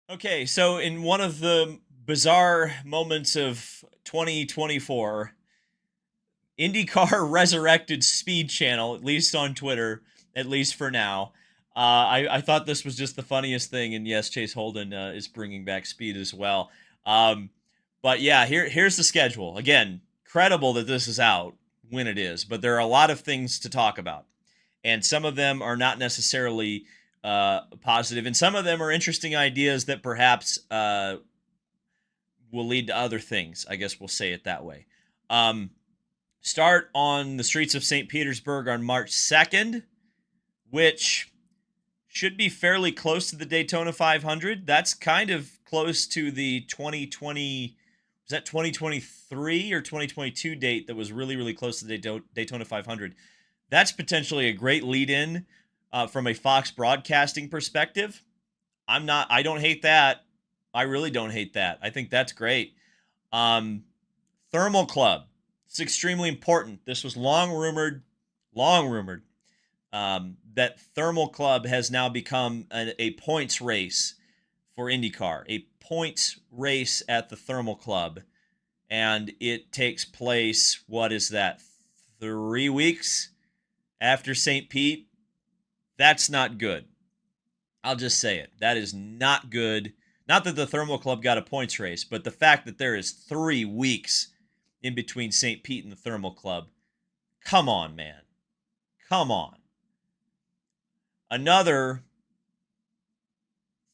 Okay, so in one of the bizarre moments of 2024, IndyCar resurrected Speed Channel, at least on Twitter, at least for now. I thought this was just the funniest thing, and yes, Chase Holden is bringing back Speed as well. Um, but yeah, here's the schedule. Again, credible that this is out when it is, but there are a lot of things to talk about, and some of them are not necessarily positive, and some of them are interesting ideas that perhaps will lead to other things. I guess we'll say it that way. Um, Start on the streets of St. Petersburg on March 2nd, which should be fairly close to the Daytona 500. That's kind of close to the 2020, was that 2023 or 2022 date that was really, really close to the Daytona 500. That's potentially a great lead in from a Fox broadcasting perspective. I don't hate that. I really don't hate that. I think that's great. Um, Thermal Club. It's extremely important. This was long rumored, that Thermal Club has now become a points race for IndyCar, a points race at the Thermal Club. And it takes place, what is that, 3 weeks after St. Pete? That's not good. I'll just say it. That is not good. Not that the Thermal Club got a points race, but the fact that there is 3 weeks in between St. Pete and the Thermal Club. Come on, man. Come on. Another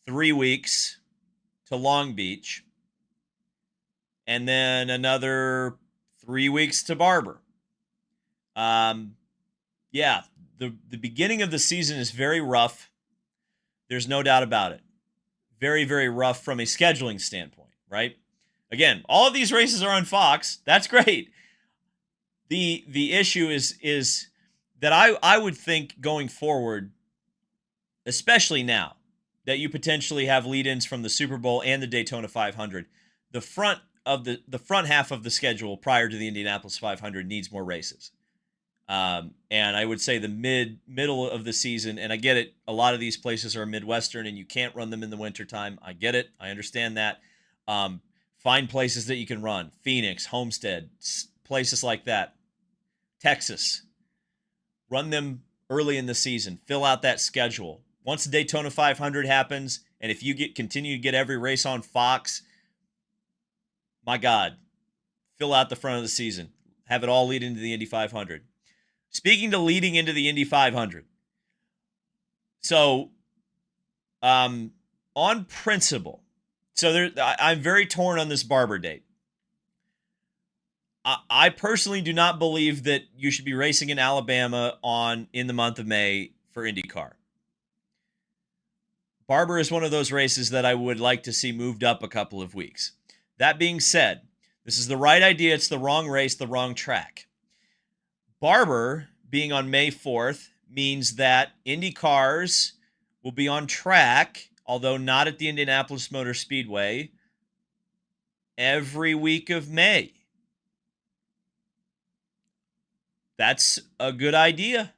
3 weeks to Long Beach, and then another 3 weeks to Barber. Yeah, the beginning of the season is very rough. There's no doubt about it. Very, very rough from a scheduling standpoint, right? Again, all of these races are on Fox. That's great. The issue is that I would think going forward, especially now that you potentially have lead-ins from the Super Bowl and the Daytona 500, the front half of the schedule prior to the Indianapolis 500 needs more races. And I would say the middle of the season, and I get it, a lot of these places are Midwestern and you can't run them in the wintertime. I get it. I understand that. Find places that you can run. Phoenix, Homestead, places like that. Texas. Run them early in the season. Fill out that schedule. Once the Daytona 500 happens, and if you continue to get every race on Fox, my God, fill out the front of the season. Have it all lead into the Indy 500. Speaking to leading into the Indy 500. So, on principle, I'm very torn on this Barber date. I personally do not believe that you should be racing in Alabama in the month of May for IndyCar. Barber is one of those races that I would like to see moved up a couple of weeks. That being said, this is the right idea. It's the wrong race, the wrong track. Barber being on May 4th means that Indy cars will be on track, although not at the Indianapolis Motor Speedway, every week of May. That's a good idea.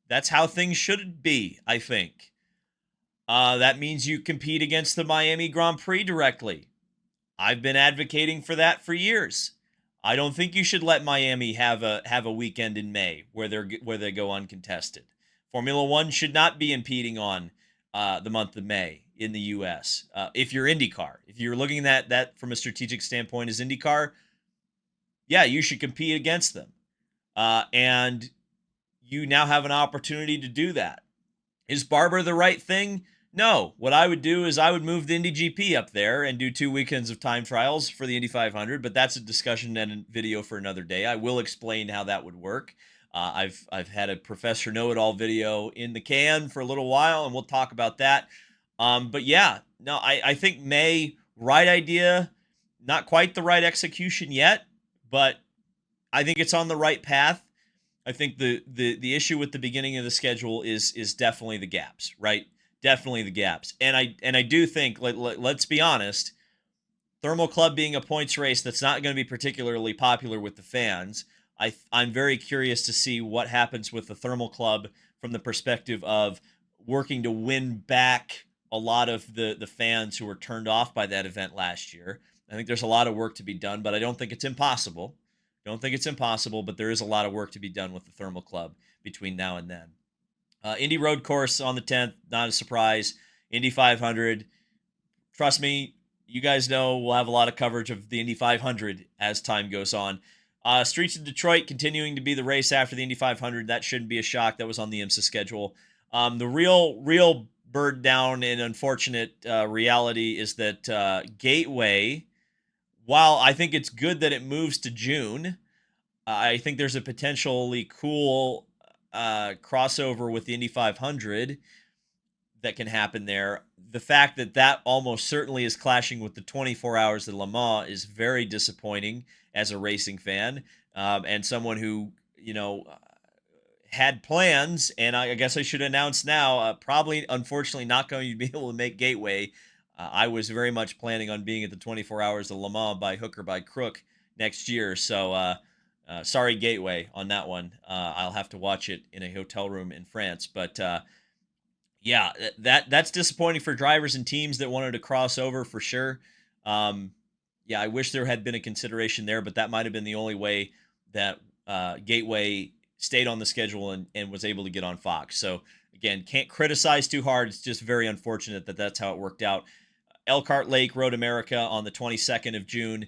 That's how things should be, I think. That means you compete against the Miami Grand Prix directly. I've been advocating for that for years. I don't think you should let Miami have a weekend in May where they go uncontested. Formula One should not be impeding on the month of May in the U.S. If you're IndyCar, if you're looking at that from a strategic standpoint as IndyCar, yeah, you should compete against them, and you now have an opportunity to do that. Is Barber the right thing? No. What I would do is I would move the Indy GP up there and do 2 weekends of time trials for the Indy 500, but that's a discussion and a video for another day. I will explain how that would work. I've had a Professor Know-It-All video in the can for a little while, and we'll talk about that. But yeah, no, I think May, right idea, not quite the right execution yet, but I think it's on the right path. I think the issue with the beginning of the schedule is definitely the gaps, right? Definitely the gaps. And I do think, let's be honest, Thermal Club being a points race that's not going to be particularly popular with the fans. I'm very curious to see what happens with the Thermal Club from the perspective of working to win back a lot of the fans who were turned off by that event last year. I think there's a lot of work to be done, but I don't think it's impossible. Don't think it's impossible, but there is a lot of work to be done with the Thermal Club between now and then. Indy Road Course on the 10th, not a surprise. Indy 500. Trust me, you guys know we'll have a lot of coverage of the Indy 500 as time goes on. Streets of Detroit continuing to be the race after the Indy 500. That shouldn't be a shock. That was on the IMSA schedule. The real bird down and unfortunate reality is that Gateway, while I think it's good that it moves to June, I think there's a potentially cool crossover with the Indy 500 that can happen there. The fact that that almost certainly is clashing with the 24 hours of Le Mans is very disappointing as a racing fan, and someone who, had plans, and I guess I should announce now, probably, unfortunately, not going to be able to make Gateway. I was very much planning on being at the 24 hours of Le Mans by hook or by crook next year, so sorry, Gateway, on that one. I'll have to watch it in a hotel room in France, but yeah, that's disappointing for drivers and teams that wanted to cross over for sure. Yeah, I wish there had been a consideration there, but that might have been the only way that Gateway stayed on the schedule and was able to get on Fox. So again, can't criticize too hard. It's just very unfortunate that that's how it worked out. Elkhart Lake Road America on the 22nd of June.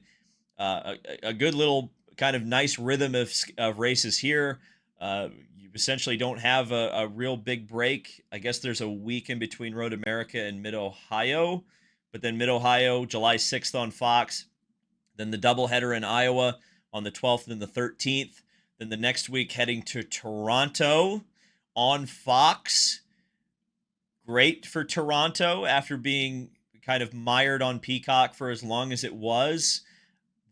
A good little kind of nice rhythm of races here. You essentially don't have a real big break. I guess there's a week in between Road America and Mid-Ohio, but then Mid-Ohio, July 6th on Fox. Then the doubleheader in Iowa on the 12th and the 13th. Then the next week heading to Toronto on Fox. Great for Toronto after being kind of mired on Peacock for as long as it was.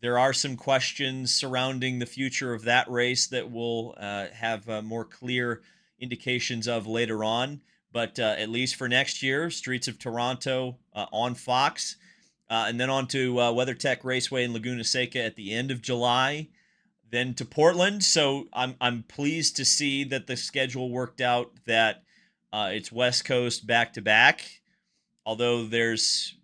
There are some questions surrounding the future of that race that we'll have more clear indications of later on. But at least for next year, Streets of Toronto on Fox. And then on to WeatherTech Raceway in Laguna Seca at the end of July. Then to Portland. So I'm pleased to see that the schedule worked out, that it's West Coast back-to-back. Although there's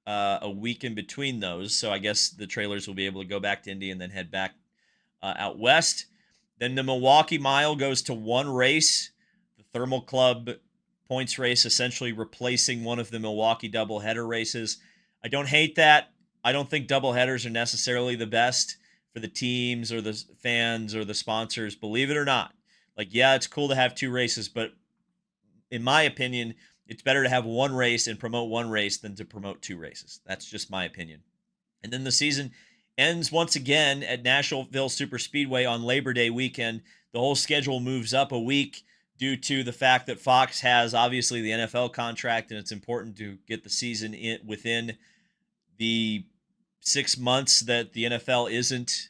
a week in between those, so I guess the trailers will be able to go back to Indy and then head back out west. Then the Milwaukee Mile goes to one race, the Thermal Club points race, essentially replacing one of the Milwaukee doubleheader races. I don't hate that. I don't think doubleheaders are necessarily the best for the teams or the fans or the sponsors, believe it or not. Like, yeah, it's cool to have two races, but in my opinion, it's better to have one race and promote one race than to promote two races. That's just my opinion. And then the season ends once again at Nashville Superspeedway on Labor Day weekend. The whole schedule moves up a week due to the fact that Fox has obviously the NFL contract, and it's important to get the season within the 6 months that the NFL isn't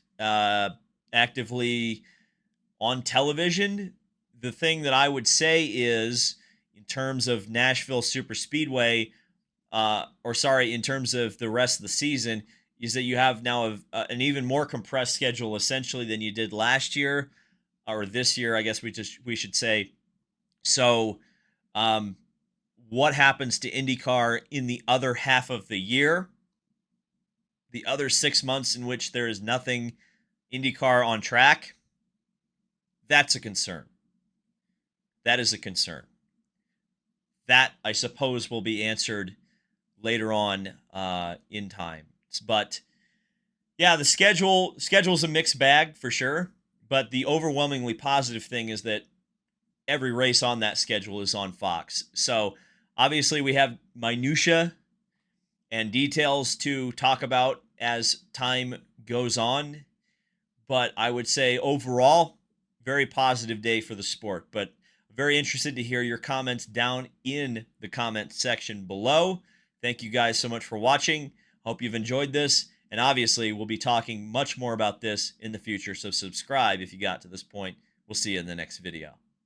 actively on television. The thing that I would say is, in terms of Nashville Superspeedway, in terms of the rest of the season, is that you have now an even more compressed schedule essentially than you did last year, or this year, I guess we should say. So, what happens to IndyCar in the other half of the year? The other 6 months in which there is nothing IndyCar on track? That's a concern. That is a concern. That, I suppose, will be answered later on in time. But, yeah, the schedule's a mixed bag for sure. But the overwhelmingly positive thing is that every race on that schedule is on Fox. So, obviously, we have minutia and details to talk about as time goes on. But I would say overall, very positive day for the sport. But very interested to hear your comments down in the comment section below. Thank you guys so much for watching. Hope you've enjoyed this. And obviously, we'll be talking much more about this in the future. So subscribe if you got to this point. We'll see you in the next video.